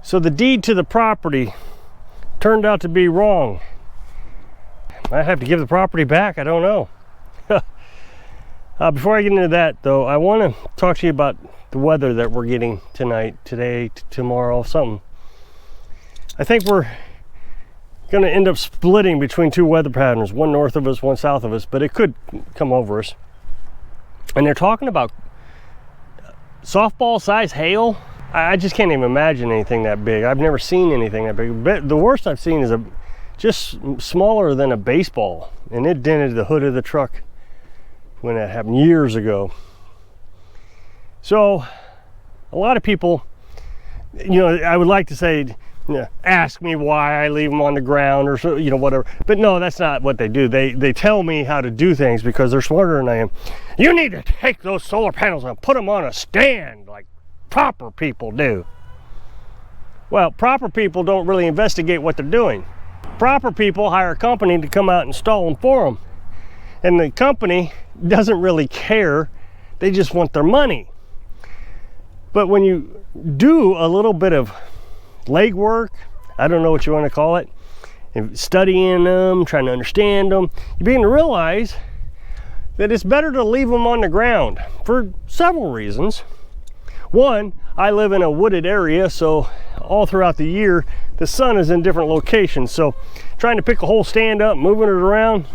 So the deed to the property turned out to be wrong. I have to give the property back, I don't know. Before I get into that though, I want to talk to you about the weather that we're getting tonight, today, tomorrow, something. I think we're going to end up splitting between two weather patterns, one north of us, one south of us, but it could come over us. And they're talking about softball size hail. I just can't even imagine anything that big. I've never seen anything that big. But the worst I've seen is just smaller than a baseball, and it dented the hood of the truck when that happened years ago. So a lot of people, you know, I would like to say, you know, ask me why I leave them on the ground or so, you know, whatever. But no, that's not what they do. They tell me how to do things because they're smarter than I am. You need to take those solar panels and put them on a stand like proper people do. Well, proper people don't really investigate what they're doing. Proper people hire a company to come out and install them for them. And the company doesn't really care. They just want their money. But when you do a little bit of legwork, I don't know what you want to call it, studying them, trying to understand them, you begin to realize that it's better to leave them on the ground for several reasons. One, I live in a wooded area, so all throughout the year the sun is in different locations, so trying to pick a whole stand up, moving it around,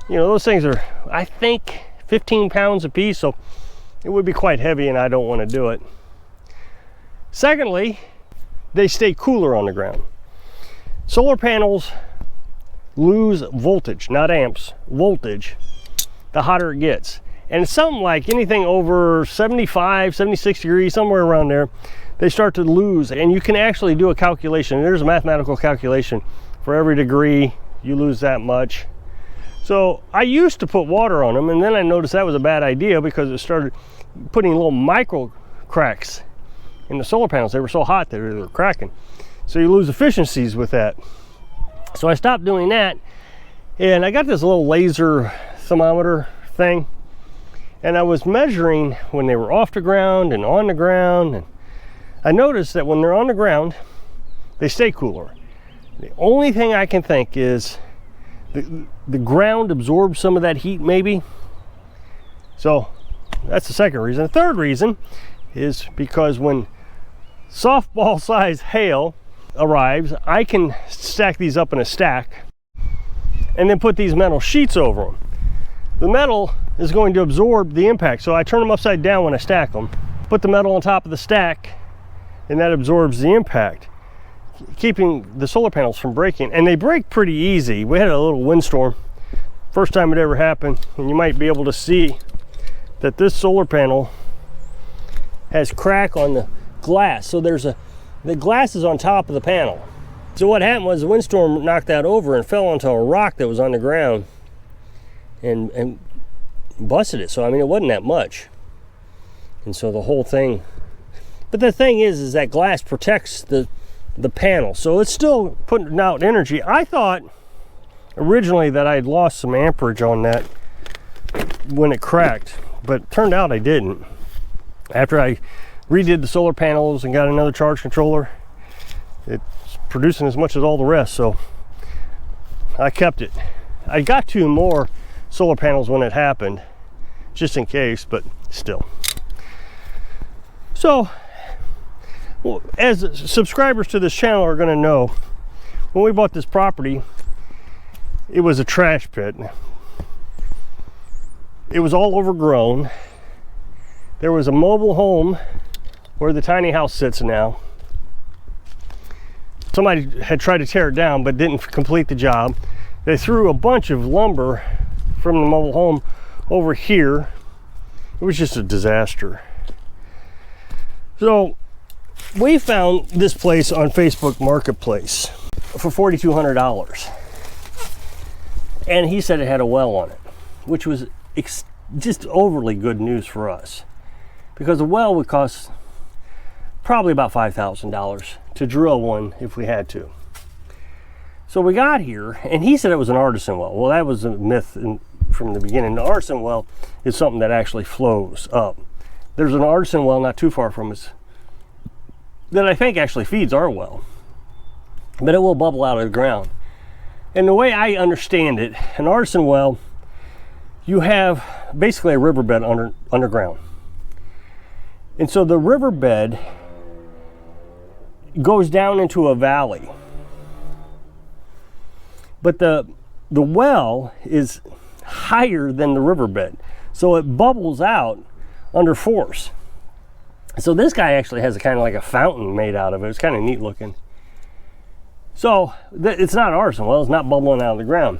you know, those things are, I think, 15 pounds a piece, so it would be quite heavy and I don't want to do it. Secondly, they stay cooler on the ground. Solar panels lose voltage, not amps, voltage, the hotter it gets. And it's something like anything over 75, 76 degrees, somewhere around there, they start to lose. And you can actually do a calculation. There's a mathematical calculation. For every degree, you lose that much. So I used to put water on them, and then I noticed that was a bad idea because it started putting little micro cracks in the solar panels. They were so hot that they were cracking. So you lose efficiencies with that. So I stopped doing that, and I got this little laser thermometer thing, and I was measuring when they were off the ground and on the ground, and I noticed that when they're on the ground, they stay cooler. The only thing I can think is the ground absorbs some of that heat, maybe. So that's the second reason. The third reason is because when softball size hail arrives, I can stack these up in a stack and then put these metal sheets over them. The metal is going to absorb the impact, so I turn them upside down when I stack them, put the metal on top of the stack, and that absorbs the impact, keeping the solar panels from breaking. And they break pretty easy. We had a little windstorm, first time it ever happened, and you might be able to see that this solar panel has crack on the glass. So the glass is on top of the panel. So what happened was the windstorm knocked that over and fell onto a rock that was on the ground and busted it. So I mean, it wasn't that much. And so the whole thing, but the thing is that glass protects the panel, so it's still putting out energy. I thought originally that I had lost some amperage on that when it cracked, but it turned out I didn't. After I redid the solar panels and got another charge controller, it's producing as much as all the rest, so I kept it. I got 2 more solar panels when it happened, just in case, but still. So, well, as subscribers to this channel are going to know, when we bought this property, it was a trash pit. It was all overgrown. There was a mobile home where the tiny house sits now. Somebody had tried to tear it down but didn't complete the job. They threw a bunch of lumber from the mobile home over here. It was just a disaster. So we found this place on Facebook Marketplace for $4,200, and he said it had a well on it, which was just overly good news for us, because the well would cost probably about $5,000 to drill one if we had to. So we got here, and he said it was an artisan well. Well, that was a myth from the beginning. The artisan well is something that actually flows up. There's an artisan well not too far from us that I think actually feeds our well, but it will bubble out of the ground. And the way I understand it, an artisan well, you have basically a riverbed underground. And so the riverbed goes down into a valley. But the well is higher than the riverbed. So it bubbles out under force. So this guy actually has a kind of like a fountain made out of it. It's kind of neat looking. So it's not an artisan well, it's not bubbling out of the ground,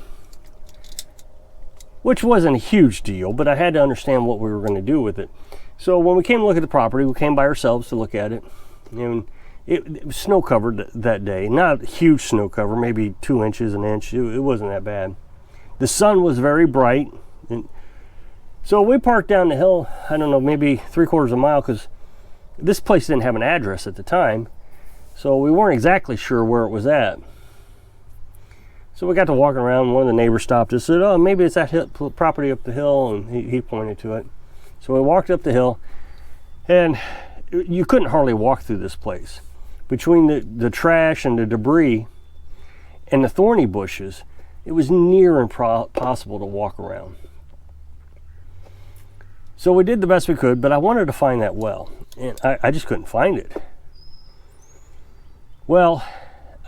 which wasn't a huge deal, but I had to understand what we were going to do with it. So when we came to look at the property, we came by ourselves to look at it, and it was snow covered that day. Not a huge snow cover, maybe 2 inches, an inch. It wasn't that bad. The sun was very bright. And so we parked down the hill, I don't know, maybe 3/4 of a mile, because this place didn't have an address at the time. So we weren't exactly sure where it was at. So we got to walking around. One of the neighbors stopped us and said, oh, maybe it's that property up the hill, and he pointed to it. So we walked up the hill, and you couldn't hardly walk through this place. Between the trash and the debris and the thorny bushes, it was near impossible to walk around. So we did the best we could, but I wanted to find that well, and I just couldn't find it. Well,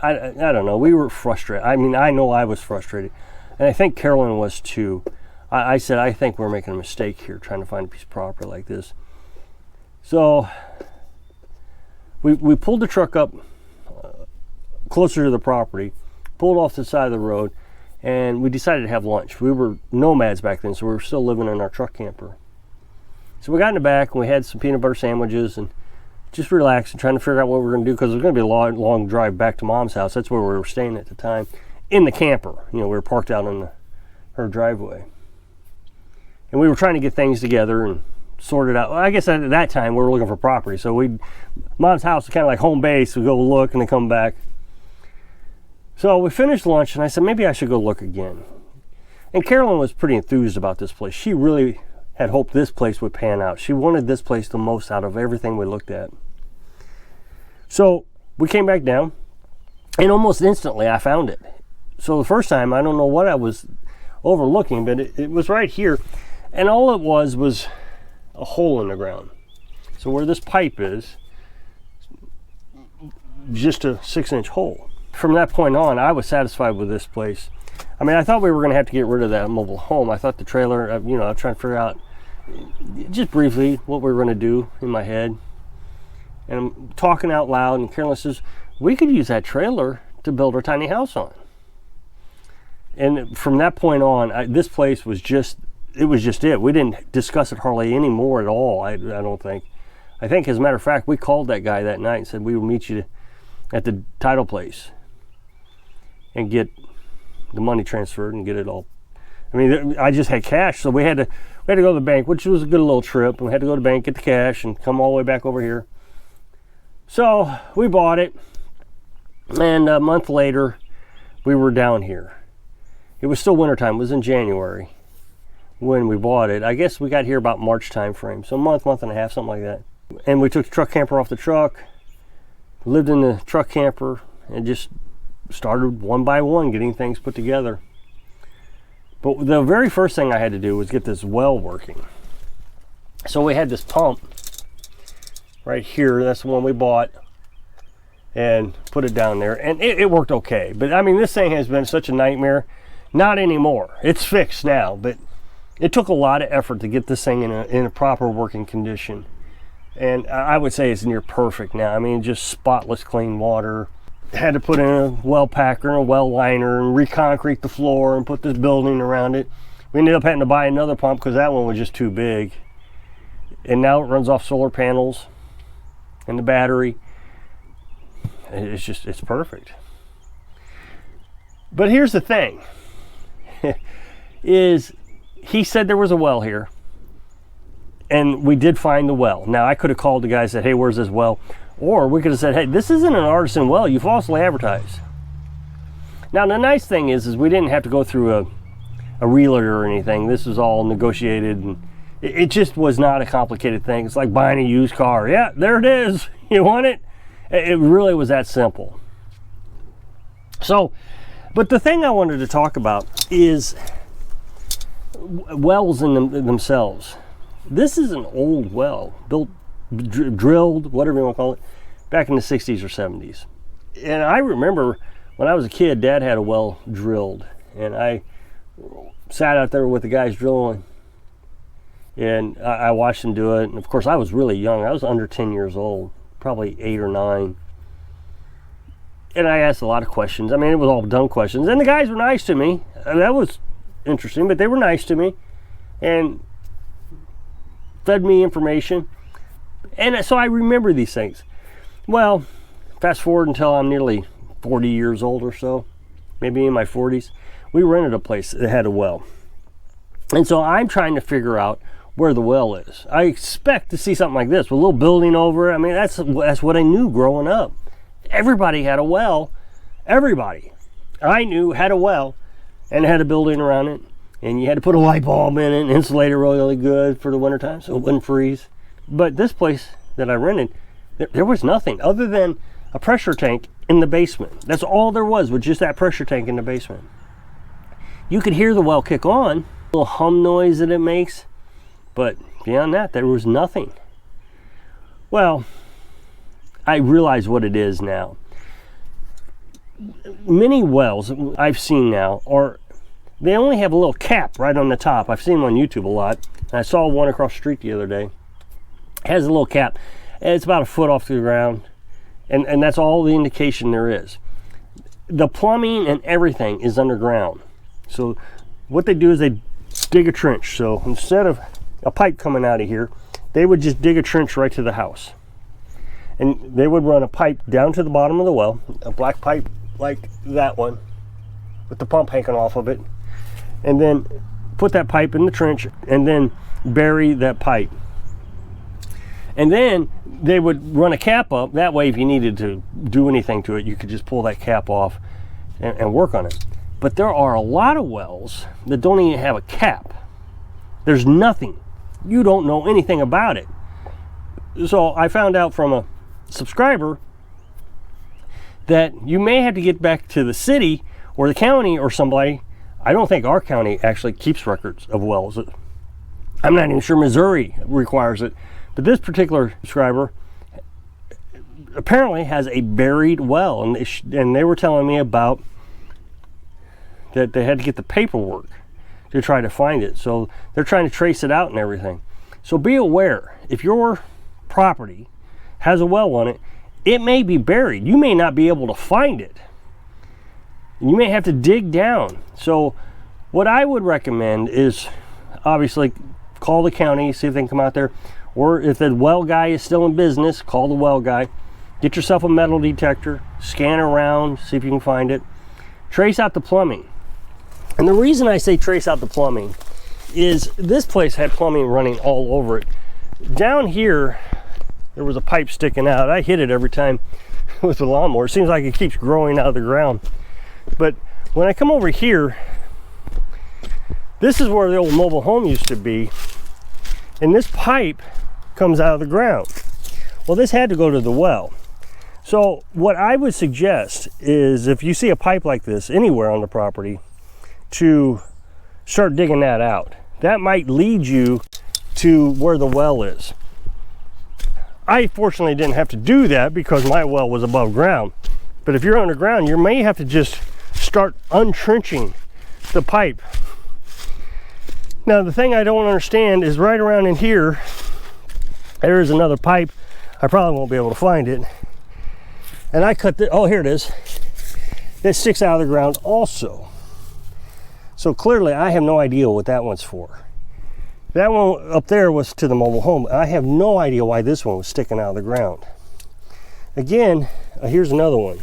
I don't know. We were frustrated. I mean, I know I was frustrated, and I think Carolyn was too. I said, I think we're making a mistake here trying to find a piece of property like this. So we pulled the truck up closer to the property, pulled off the side of the road, and we decided to have lunch. We were nomads back then, so we were still living in our truck camper. So we got in the back, and we had some peanut butter sandwiches and just relaxed and trying to figure out what we were going to do, because it was going to be a long drive back to Mom's house. That's where we were staying at the time, in the camper. You know, we were parked out in her driveway. And we were trying to get things together and sort it out. Well, I guess at that time we were looking for property. So Mom's house was kind of like home base. We go look and then come back. So we finished lunch, and I said, maybe I should go look again. And Carolyn was pretty enthused about this place. She really had hoped this place would pan out. She wanted this place the most out of everything we looked at. So we came back down, and almost instantly I found it. So the first time, I don't know what I was overlooking, but it was right here. And all it was a hole in the ground. So where this pipe is, just a 6-inch hole. From that point on, I was satisfied with this place. I mean, I thought we were going to have to get rid of that mobile home. I thought the trailer, you know, I'm trying to figure out just briefly what we were going to do in my head. And I'm talking out loud, and Carolyn says, we could use that trailer to build our tiny house on. And from that point on, this place was just, it was just it. We didn't discuss it hardly anymore at all, I don't think. I think, as a matter of fact, we called that guy that night and said we would meet you at the title place and get the money transferred and get it all. I mean, I just had cash, so we had to go to the bank, which was a good little trip. We had to go to the bank, get the cash, and come all the way back over here. So we bought it, and a month later, we were down here. It was still wintertime. It was in January when we bought it. I guess we got here about March time frame, so a month and a half, something like that. And we took the truck camper off the truck, lived in the truck camper, and just started one by one getting things put together. But the very first thing I had to do was get this well working. So we had this pump right here. That's the one we bought, and put it down there, and it worked okay. But I mean, this thing has been such a nightmare. Not anymore. It's fixed now, but it took a lot of effort to get this thing in a proper working condition. And I would say it's near perfect now. I mean, just spotless clean water. Had to put in a well packer and a well liner and reconcrete the floor and put this building around it. We ended up having to buy another pump because that one was just too big. And now it runs off solar panels and the battery. It's perfect. But here's the thing, is he said there was a well here, and we did find the well. Now, I could have called the guy and said, hey, where's this well? Or we could have said, hey, this isn't an artisan well, you falsely advertised. Now, the nice thing is we didn't have to go through a realtor or anything. This was all negotiated, and it just was not a complicated thing. It's like buying a used car. Yeah, there it is. You want it? It really was that simple. So, but the thing I wanted to talk about is wells in themselves. This is an old well, built, drilled, whatever you want to call it, back in the 60s or 70s. And I remember when I was a kid, Dad had a well drilled, and I sat out there with the guys drilling, and I watched them do it. And of course, I was really young. I was under 10 years old, probably 8 or 9. And I asked a lot of questions. I mean, it was all dumb questions. And the guys were nice to me. That was interesting, but they were nice to me and fed me information. And so I remember these things. Well, fast forward until I'm nearly 40 years old or so, maybe in my 40s. We rented a place that had a well. And so I'm trying to figure out where the well is. I expect to see something like this with a little building over it. I mean, that's what I knew growing up. Everybody had a well. Everybody I knew had a well and had a building around it. And you had to put a light bulb in it and insulate it really good for the wintertime so it wouldn't freeze. But this place that I rented, there was nothing other than a pressure tank in the basement. That's all there was just that pressure tank in the basement. You could hear the well kick on, a little hum noise that it makes, but beyond that, there was nothing. Well, I realize what it is now. Many wells I've seen now they only have a little cap right on the top. I've seen them on YouTube a lot. I saw one across the street the other day. It has a little cap. It's about a foot off the ground. And that's all the indication there is. The plumbing and everything is underground. So what they do is they dig a trench. So instead of a pipe coming out of here, they would just dig a trench right to the house. And they would run a pipe down to the bottom of the well, a black pipe like that one, with the pump hanging off of it, and then put that pipe in the trench and then bury that pipe. And then they would run a cap up. That way, if you needed to do anything to it, you could just pull that cap off and work on it. But there are a lot of wells that don't even have a cap. There's nothing. You don't know anything about it. So I found out from a subscriber that you may have to get back to the city or the county or somebody. I don't think our county actually keeps records of wells. I'm not even sure Missouri requires it. But this particular subscriber apparently has a buried well, and they were telling me about that they had to get the paperwork to try to find it. So they're trying to trace it out and everything. So be aware, if your property has a well on it, it may be buried. You may not be able to find it. You may have to dig down. So what I would recommend is obviously call the county, see if they can come out there. Or if the well guy is still in business, call the well guy. Get yourself a metal detector, scan around, see if you can find it. Trace out the plumbing. And the reason I say trace out the plumbing is this place had plumbing running all over it. Down here, there was a pipe sticking out. I hit it every time with the lawnmower. It seems like it keeps growing out of the ground. But when I come over here, this is where the old mobile home used to be. And this pipe comes out of the ground. Well, this had to go to the well. So what I would suggest is if you see a pipe like this anywhere on the property, to start digging that out. That might lead you to where the well is. I fortunately didn't have to do that because my well was above ground. But if you're underground, you may have to just start untrenching the pipe. Now, the thing I don't understand is right around in here, there is another pipe. I probably won't be able to find it. And I cut oh, here it is. It sticks out of the ground also. So clearly I have no idea what that one's for. That one up there was to the mobile home. I have no idea why this one was sticking out of the ground. Again, here's another one.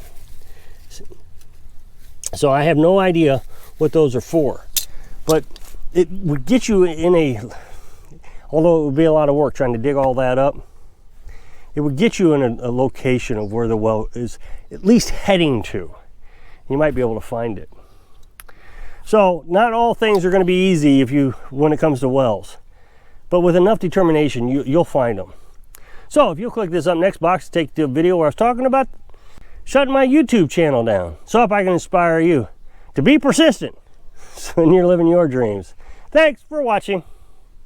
So I have no idea what those are for. But it would get you in a, although it would be a lot of work trying to dig all that up, it would get you in a location of where the well is at least heading to. You might be able to find it. So not all things are going to be easy when it comes to wells, but with enough determination, you'll find them. So if you'll click this up next box to take the video where I was talking about shutting my YouTube channel down. So if I can inspire you to be persistent when you're living your dreams. Thanks for watching.